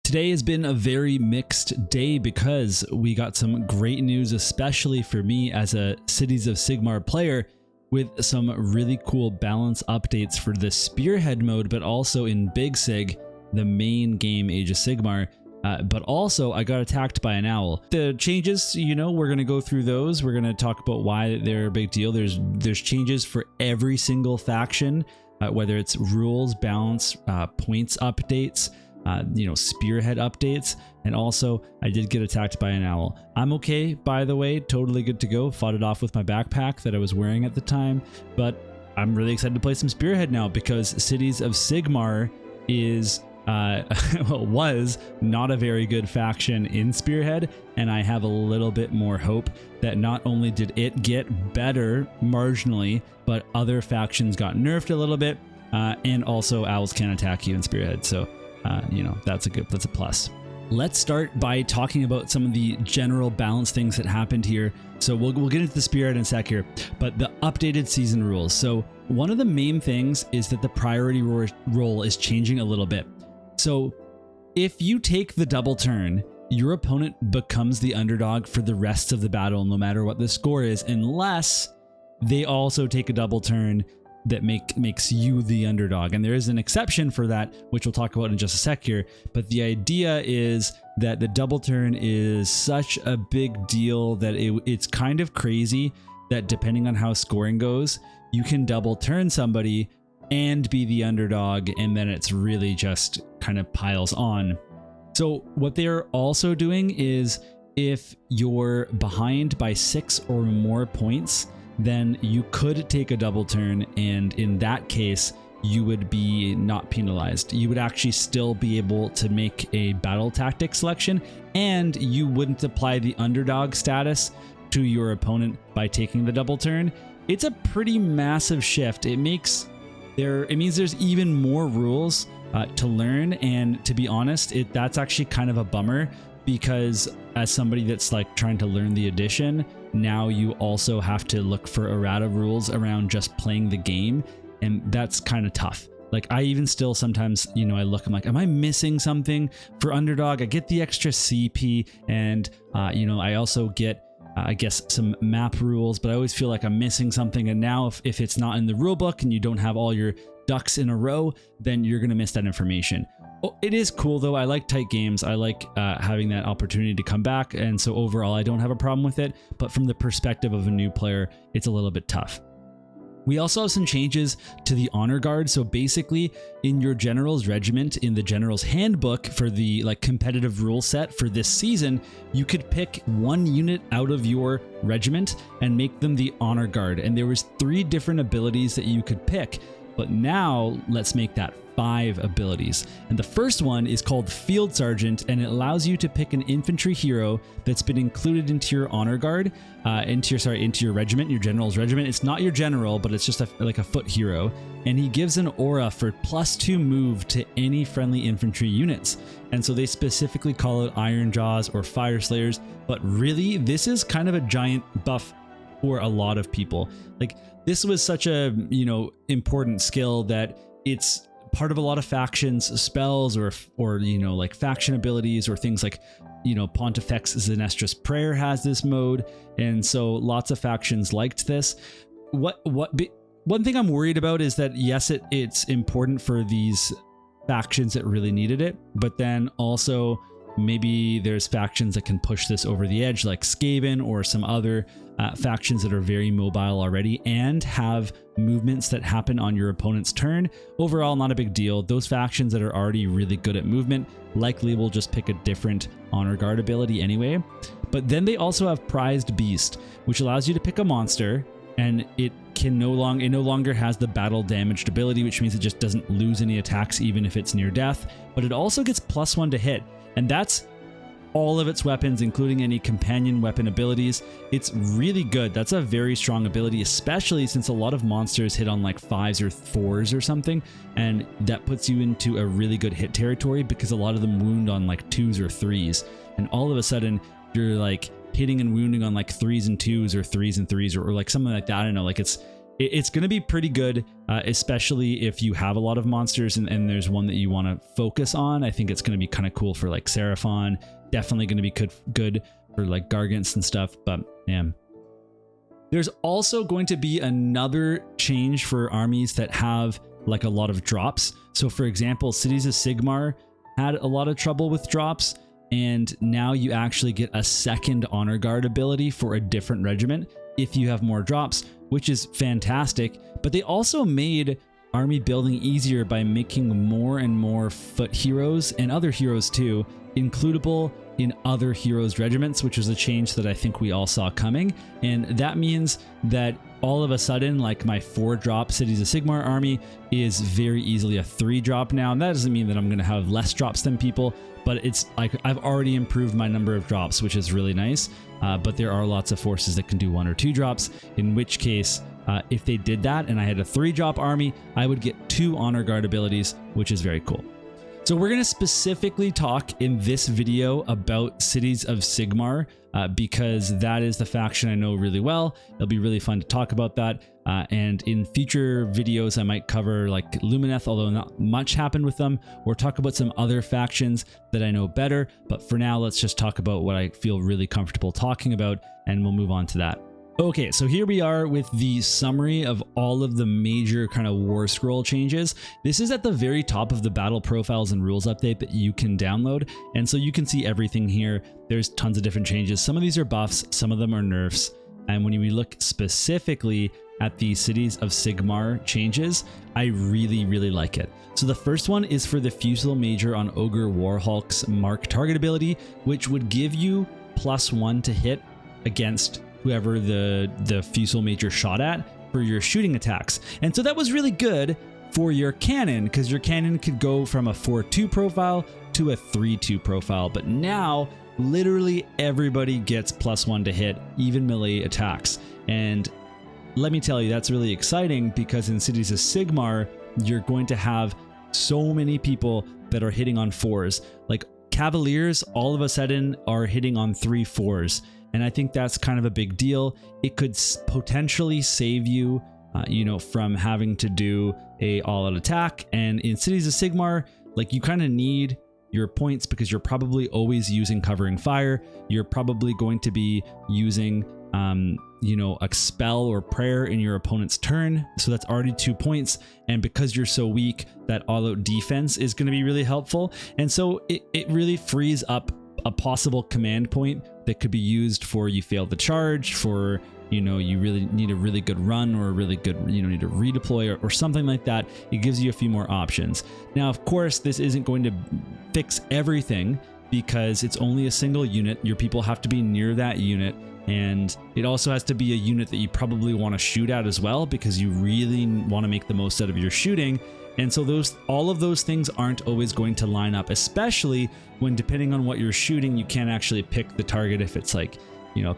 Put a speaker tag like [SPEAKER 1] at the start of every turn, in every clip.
[SPEAKER 1] Today has been a very mixed day because we got some great news, especially for me as a Cities of Sigmar player, with some really cool balance updates for the spearhead mode, but also in Big Sig, the main game Age of Sigmar. But also I got attacked by an owl. The changes, you know, we're going to go through those. We're going to talk about why they're a big deal. There's changes for every single faction, whether it's rules, balance, points updates, you know, spearhead updates. And also I did get attacked by an owl. I'm okay, by the way, totally good to go. Fought it off with my backpack that I was wearing at the time, but I'm really excited to play some spearhead now because Cities of Sigmar is well, was not a very good faction in Spearhead, and I have a little bit more hope that not only did it get better marginally, but other factions got nerfed a little bit, and also owls can attack you in Spearhead, so you know, that's a plus. Let's start by talking about some of the general balance things that happened here. So we'll get into the Spearhead in a sec here, but the updated season rules. So one of the main things is that the priority roll is changing a little bit. So if you take the double turn, your opponent becomes the underdog for the rest of the battle, no matter what the score is, unless they also take a double turn that makes you the underdog. And there is an exception for that, which we'll talk about in just a sec here. But the idea is that the double turn is such a big deal that it's kind of crazy that depending on how scoring goes, you can double turn somebody and be the underdog, and then it's really just kind of piles on. So what they're also doing is if you're behind by 6 or more points, then you could take a double turn, and in that case you would be not penalized. You would actually still be able to make a battle tactic selection, and you wouldn't apply the underdog status to your opponent by taking the double turn. It's a pretty massive shift. It means there's even more rules to learn, and to be honest, that's actually kind of a bummer, because as somebody that's like trying to learn the edition, now you also have to look for errata rules around just playing the game, and that's kind of tough. Like I even still sometimes, you know, I'm like, am I missing something for underdog? I get the extra CP, and you know, I also get I guess some map rules, but I always feel like I'm missing something. And now if it's not in the rule book and you don't have all your ducks in a row, then you're going to miss that information. Oh, it is cool though. I like tight games. I like having that opportunity to come back. And so overall, I don't have a problem with it. But from the perspective of a new player, it's a little bit tough. We also have some changes to the honor guard. So basically in your general's regiment, in the general's handbook for the like competitive rule set for this season, you could pick one unit out of your regiment and make them the honor guard. And there was 3 different abilities that you could pick, but now let's make that 5 abilities. And the first one is called Field Sergeant, and it allows you to pick an infantry hero that's been included into your honor guard, into your regiment, your general's regiment. It's not your general, but it's just like a foot hero. And he gives an aura for +2 move to any friendly infantry units. And so they specifically call it Iron Jaws or Fire Slayers, but really this is kind of a giant buff for a lot of people. Like this was such a, you know, important skill that it's part of a lot of factions spells or you know, like faction abilities or things like, you know, Pontifex Zenestra's Prayer has this mode, and so lots of factions liked this. One thing I'm worried about is that yes, it's important for these factions that really needed it, but then also maybe there's factions that can push this over the edge, like Skaven or some other factions that are very mobile already and have movements that happen on your opponent's turn. Overall, not a big deal. Those factions that are already really good at movement likely will just pick a different honor guard ability anyway. But then they also have Prized Beast, which allows you to pick a monster, and it no longer has the battle damaged ability, which means it just doesn't lose any attacks even if it's near death, but it also gets +1 to hit. And that's all of its weapons, including any companion weapon abilities. It's really good. That's a very strong ability, especially since a lot of monsters hit on like 5s or 4s or something, and that puts you into a really good hit territory because a lot of them wound on like 2s or 3s, and all of a sudden you're like hitting and wounding on like 3s and 2s or 3s and 3s or like something like that. I don't know, like it's it's going to be pretty good, especially if you have a lot of monsters and there's one that you want to focus on. I think it's going to be kind of cool for like Seraphon, definitely going to be good for like Gargants and stuff, but yeah. There's also going to be another change for armies that have like a lot of drops. So for example, Cities of Sigmar had a lot of trouble with drops, and now you actually get a second honor guard ability for a different regiment if you have more drops, which is fantastic. But they also made army building easier by making more and more foot heroes and other heroes too includable in other heroes regiments, which is a change that I think we all saw coming. And that means that all of a sudden, like my 4-drop Cities of Sigmar army is very easily a 3-drop now. And that doesn't mean that I'm going to have less drops than people, but it's like I've already improved my number of drops, which is really nice. But there are lots of forces that can do 1 or 2 drops, in which case, if they did that and I had a 3-drop army, I would get 2 honor guard abilities, which is very cool. So we're going to specifically talk in this video about Cities of Sigmar because that is the faction I know really well. It'll be really fun to talk about that. And in future videos, I might cover like Lumineth, although not much happened with them, or talk about some other factions that I know better. But for now, let's just talk about what I feel really comfortable talking about, and we'll move on to that. Okay, so here we are with the summary of all of the major kind of Warscroll changes. This is at the very top of the battle profiles and rules update that you can download. And so you can see everything here. There's tons of different changes. Some of these are buffs, some of them are nerfs. And when we look specifically at the Cities of Sigmar changes, I really, really like it. So the first one is for the Fusel Major on Ogre Warhawk's Mark Target ability, which would give you +1 to hit against whoever the Fusel Major shot at for your shooting attacks. And so that was really good for your cannon, because your cannon could go from a 4-2 profile to a 3-2 profile. But now literally everybody gets +1 to hit, even melee attacks. And let me tell you, that's really exciting, because in Cities of Sigmar, you're going to have so many people that are hitting on 4s. Like Cavaliers all of a sudden are hitting on 3-4s. And I think that's kind of a big deal. It could potentially save you, from having to do a all-out attack. And in Cities of Sigmar, like you kind of need your points because you're probably always using covering fire. You're probably going to be using, a spell or prayer in your opponent's turn. So that's already 2 points. And because you're so weak, that all-out defense is going to be really helpful. And so it really frees up a possible command point that could be used for you failed the charge, for you really need a really good run, or a really good need to redeploy, or something like that. It gives you a few more options. Now of course this isn't going to fix everything, because it's only a single unit. Your people have to be near that unit, and it also has to be a unit that you probably want to shoot at as well, because you really want to make the most out of your shooting. And so all of those things aren't always going to line up, especially when, depending on what you're shooting, you can't actually pick the target if it's like,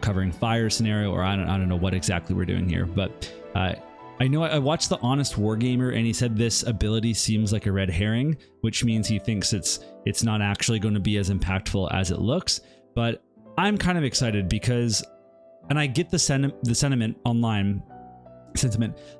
[SPEAKER 1] covering fire scenario, or I don't know what exactly we're doing here. But I know I watched The Honest Wargamer, and he said this ability seems like a red herring, which means he thinks it's not actually going to be as impactful as it looks. But I'm kind of excited because, and I get the sentiment online,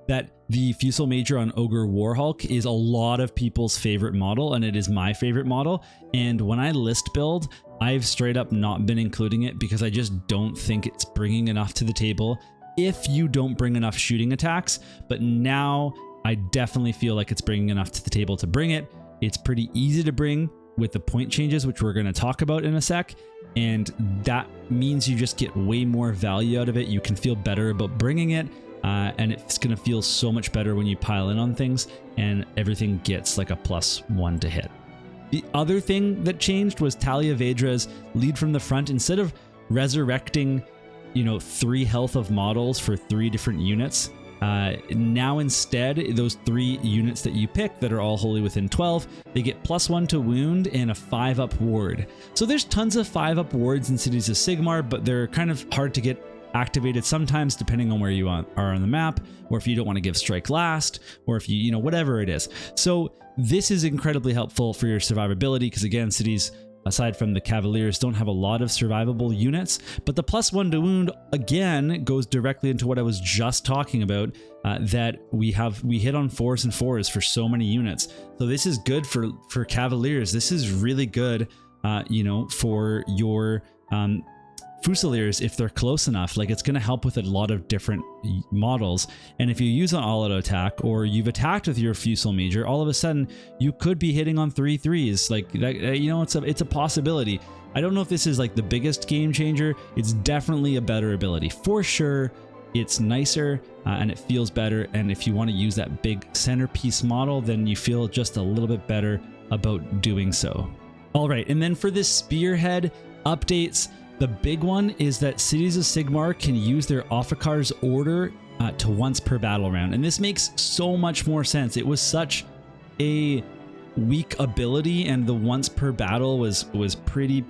[SPEAKER 1] that the Fusel Major on Ogre Warhawk is a lot of people's favorite model, and it is my favorite model. And when I list build, I've straight up not been including it because I just don't think it's bringing enough to the table if you don't bring enough shooting attacks. But now I definitely feel like it's bringing enough to the table to bring it. It's pretty easy to bring with the point changes, which we're going to talk about in a sec. And that means you just get way more value out of it. You can feel better about bringing it. And it's going to feel so much better when you pile in on things and everything gets like a +1 to hit. The other thing that changed was Talia Vedra's lead from the front. Instead of resurrecting, 3 health of models for 3 different units, now instead, those 3 units that you pick that are all wholly within 12, they get +1 to wound and a 5-up ward. So there's tons of 5-up wards in Cities of Sigmar, but they're kind of hard to get activated sometimes depending on where you are on the map, or if you don't want to give strike last, or if you whatever it is. So this is incredibly helpful for your survivability, because again, Cities aside from the Cavaliers, don't have a lot of survivable units, but the +1 to wound again goes directly into what I was just talking about, that we hit on 4s and 4s for so many units. So this is good for Cavaliers. This is really good, you know, for your Fusiliers if they're close enough. Like, it's going to help with a lot of different models. And if you use an all-out attack, or you've attacked with your Fusil Major, all of a sudden you could be hitting on 3/3s. Like that, you know, it's a possibility. I don't know if this is like the biggest game changer. It's definitely a better ability for sure. It's nicer and it feels better. And if you want to use that big centerpiece model, then you feel just a little bit better about doing so. All right, and then for this Spearhead updates, the big one is that Cities of Sigmar can use their Officar's order to once per battle round. And this makes so much more sense. It was such a weak ability, and the once per battle was pretty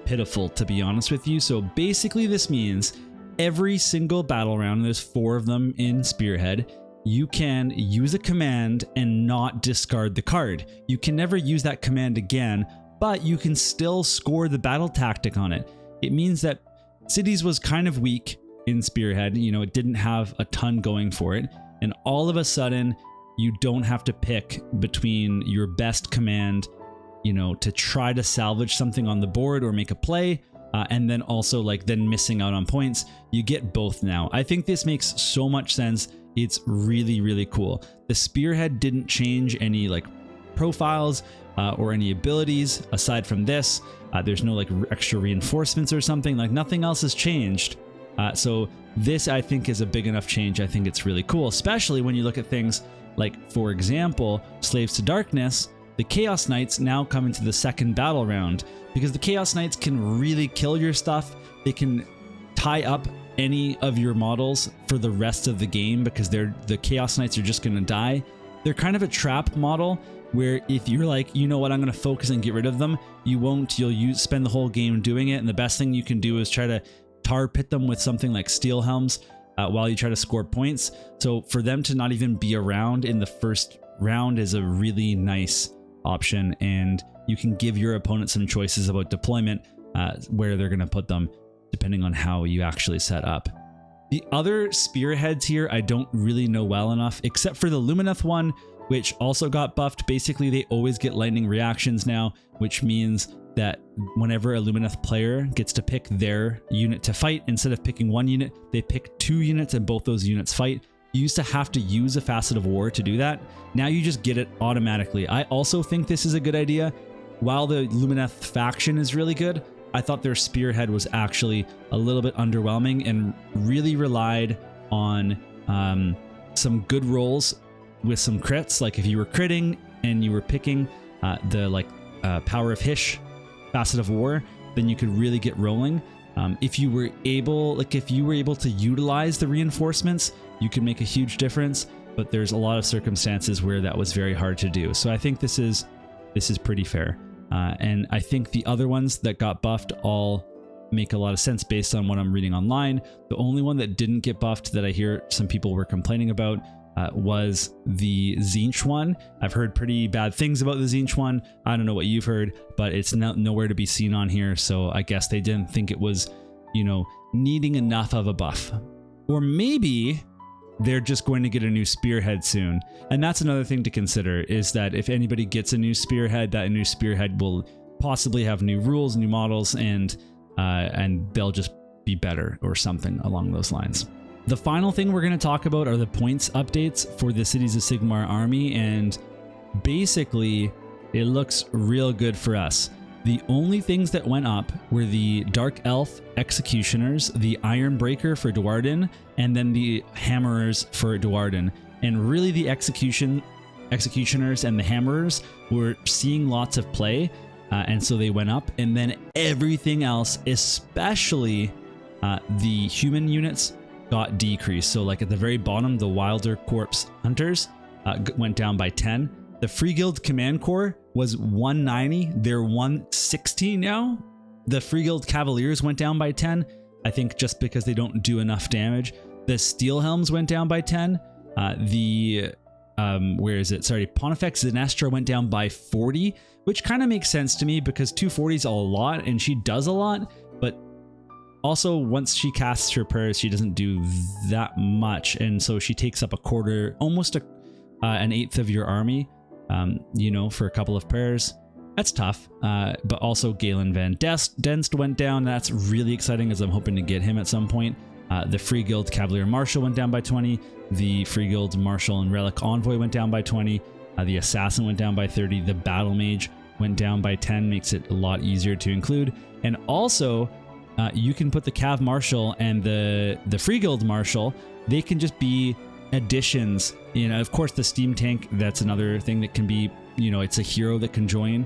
[SPEAKER 1] pitiful, to be honest with you. So basically this means every single battle round, and there's 4 of them in Spearhead, you can use a command and not discard the card. You can never use that command again, but you can still score the battle tactic on it. It means that Cities was kind of weak in Spearhead. You know, it didn't have a ton going for it. And all of a sudden, you don't have to pick between your best command, you know, to try to salvage something on the board or make a play, and then also like then missing out on points. You get both now. I think this makes so much sense. It's really, really cool. The Spearhead didn't change any like profiles or any abilities aside from this. There's no like extra reinforcements or something. Like, nothing else has changed. So this, I think, is a big enough change. I think it's really cool, especially when you look at things like, for example, Slaves to Darkness. The Chaos Knights now come into the second battle round, because the Chaos Knights can really kill your stuff. They can tie up any of your models for the rest of the game, because the Chaos Knights are just going to die. They're kind of a trap model, where if you're like, you know what, I'm going to focus and get rid of them, you won't. You'll spend the whole game doing it, and the best thing you can do is try to tar pit them with something like Steel Helms while you try to score points. So for them to not even be around in the first round is a really nice option, and you can give your opponent some choices about deployment, where they're going to put them, depending on how you actually set up. The other Spearheads here I don't really know well enough, except for the Lumineth one, which also got buffed. Basically, they always get lightning reactions now, which means that whenever a Lumineth player gets to pick their unit to fight, instead of picking one unit, they pick 2 units and both those units fight. You used to have to use a Facet of War to do that. Now you just get it automatically. I also think this is a good idea. While the Lumineth faction is really good, I thought their Spearhead was actually a little bit underwhelming and really relied on some good rolls with some crits. Like, if you were critting and you were picking the Power of Hish Facet of War, then you could really get rolling. If you were able to utilize the reinforcements, you could make a huge difference, but there's a lot of circumstances where that was very hard to do. So I think this is pretty fair. And I think the other ones that got buffed all make a lot of sense based on what I'm reading online. The only one that didn't get buffed that I hear some people were complaining about was the Tzeentch one. I've heard pretty bad things about the Tzeentch one. I don't know what you've heard, but it's nowhere to be seen on here. So I guess they didn't think it was, you know, needing enough of a buff. Or maybe they're just going to get a new Spearhead soon. And that's another thing to consider, is that if anybody gets a new Spearhead, that new Spearhead will possibly have new rules, new models, and they'll just be better or something along those lines. The final thing we're going to talk about are the points updates for the Cities of Sigmar army, and basically it looks real good for us. The only things that went up were the Dark Elf Executioners, the Iron Breaker for Duardin, and then the Hammerers for Duardin. And really the Executioners and the Hammerers were seeing lots of play, and so they went up. And then everything else, especially the human units, got decreased. So like at the very bottom, the Wilder Corpse Hunters went down by 10. The Free Guild Command Corps was 190. They're 160 now. The Free Guild Cavaliers went down by 10. I think just because they don't do enough damage. The Steel Helms went down by 10. The where is it? Sorry, Pontifex Zenestra went down by 40, which kind of makes sense to me because 240 is a lot and she does a lot, but also once she casts her prayers, she doesn't do that much. And so she takes up a quarter, almost an eighth of your army, you know, for a couple of prayers. That's tough. But also Galen Van Denst went down. That's really exciting as I'm hoping to get him at some point. The Free Guild Cavalier Marshal went down by 20. The Free Guild Marshal and Relic Envoy went down by 20. The Assassin went down by 30. The Battle Mage went down by 10, makes it a lot easier to include. And also, you can put the Cav Marshal and the Free Guild Marshal. They can just be additions. You know, of course, the Steam Tank, that's another thing that can be, you know, it's a hero that can join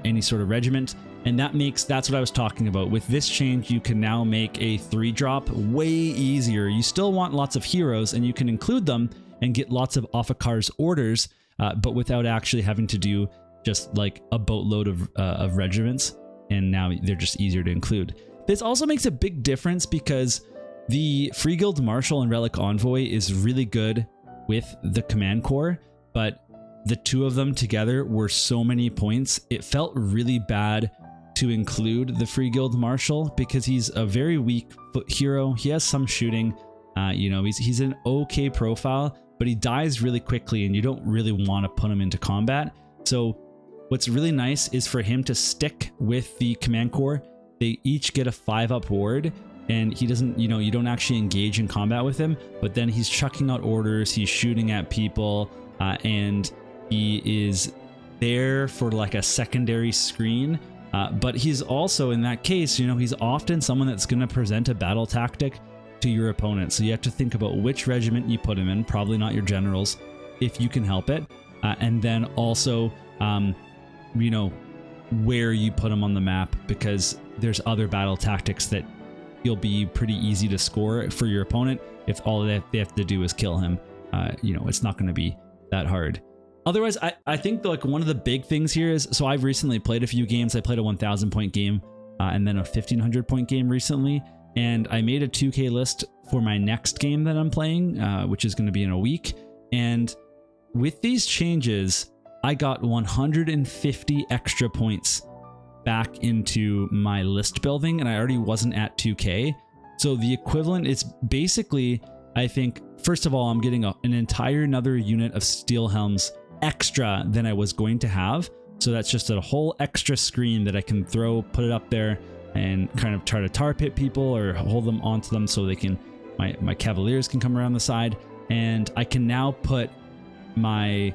[SPEAKER 1] any sort of regiment. And that's what I was talking about. With this change, you can now make a 3-drop way easier. You still want lots of heroes and you can include them and get lots of Officar's orders, but without actually having to do just like a boatload of regiments. And now they're just easier to include. This also makes a big difference because the Free Guild Marshal and Relic Envoy is really good with the Command Corps, but the two of them together were so many points. It felt really bad to include the Free Guild Marshal because he's a very weak foot hero. He has some shooting, you know, he's an okay profile, but he dies really quickly and you don't really want to put him into combat. So what's really nice is for him to stick with the Command Corps. They each get a 5-up ward and he doesn't, you know, you don't actually engage in combat with him, but then he's chucking out orders, he's shooting at people, and he is there for like a secondary screen. But he's also, in that case, you know, he's often someone that's going to present a battle tactic to your opponent. So you have to think about which regiment you put him in, probably not your generals, if you can help it. And then also, you know, where you put him on the map, because there's other battle tactics that you'll be pretty easy to score for your opponent if all they have to do is kill him. You know, it's not going to be that hard. Otherwise, I think like one of the big things here is, so I've recently played a few games. I played a 1,000 point game and then a 1,500 point game recently. And I made a 2K list for my next game that I'm playing, which is going to be in a week. And with these changes, I got 150 extra points back into my list building, and I already wasn't at 2K. So the equivalent is basically, I think, first of all, I'm getting an entire another unit of steel helms extra than I was going to have. So that's just a whole extra screen that I can put it up there and kind of try to tar pit people or hold them onto them so they can, my cavaliers can come around the side. And I can now put my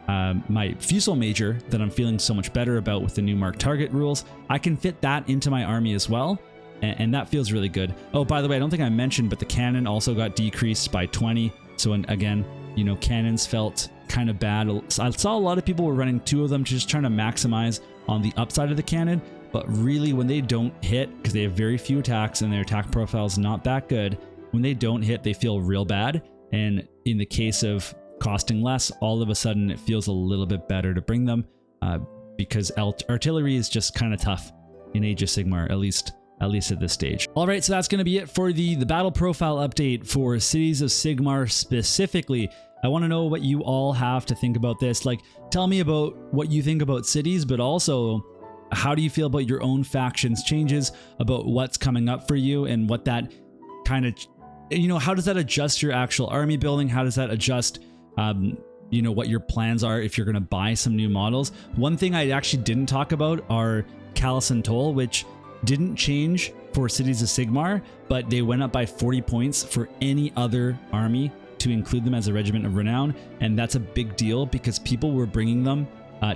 [SPEAKER 1] my Fusel Major that I'm feeling so much better about with the new mark target rules. I can fit that into my army as well, and that feels really good. Oh, by the way, I don't think I mentioned, but the cannon also got decreased by 20. So again, you know, cannons felt kind of bad. I saw a lot of people were running 2 of them, just trying to maximize on the upside of the cannon, but really when they don't hit, because they have very few attacks and their attack profile is not that good, when they don't hit, they feel real bad. And in the case of costing less, all of a sudden it feels a little bit better to bring them, because artillery is just kind of tough in Age of Sigmar, at least at this stage. All right, so that's going to be it for the battle profile update for Cities of Sigmar specifically. I want to know what you all have to think about this. Like, tell me about what you think about cities, but also how do you feel about your own factions changes, about what's coming up for you, and what that kind of, you know, how does that adjust your actual army building? How does that adjust you know, what your plans are if you're going to buy some new models? One thing I actually didn't talk about are Callus and Toll, which didn't change for Cities of Sigmar, but they went up by 40 points for any other army to include them as a regiment of renown. And that's a big deal because people were bringing them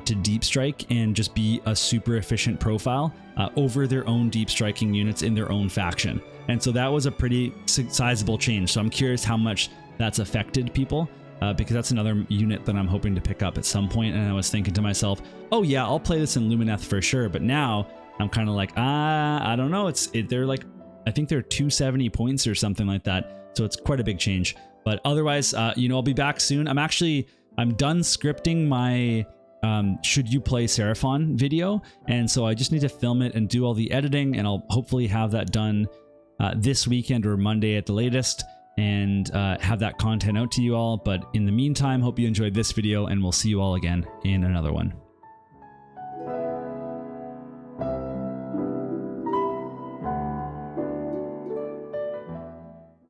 [SPEAKER 1] to deep strike and just be a super efficient profile over their own deep striking units in their own faction. And so that was a pretty sizable change. So I'm curious how much that's affected people. Because that's another unit that I'm hoping to pick up at some point. And I was thinking to myself, oh yeah, I'll play this in Lumineth for sure. But now I'm kind of like, I don't know. They're like, I think they're 270 points or something like that. So it's quite a big change. But otherwise, you know, I'll be back soon. I'm done scripting my should you play Seraphon video. And so I just need to film it and do all the editing. And I'll hopefully have that done this weekend or Monday at the latest. and have that content out to you all. But in the meantime, hope you enjoyed this video, and we'll see you all again in another one.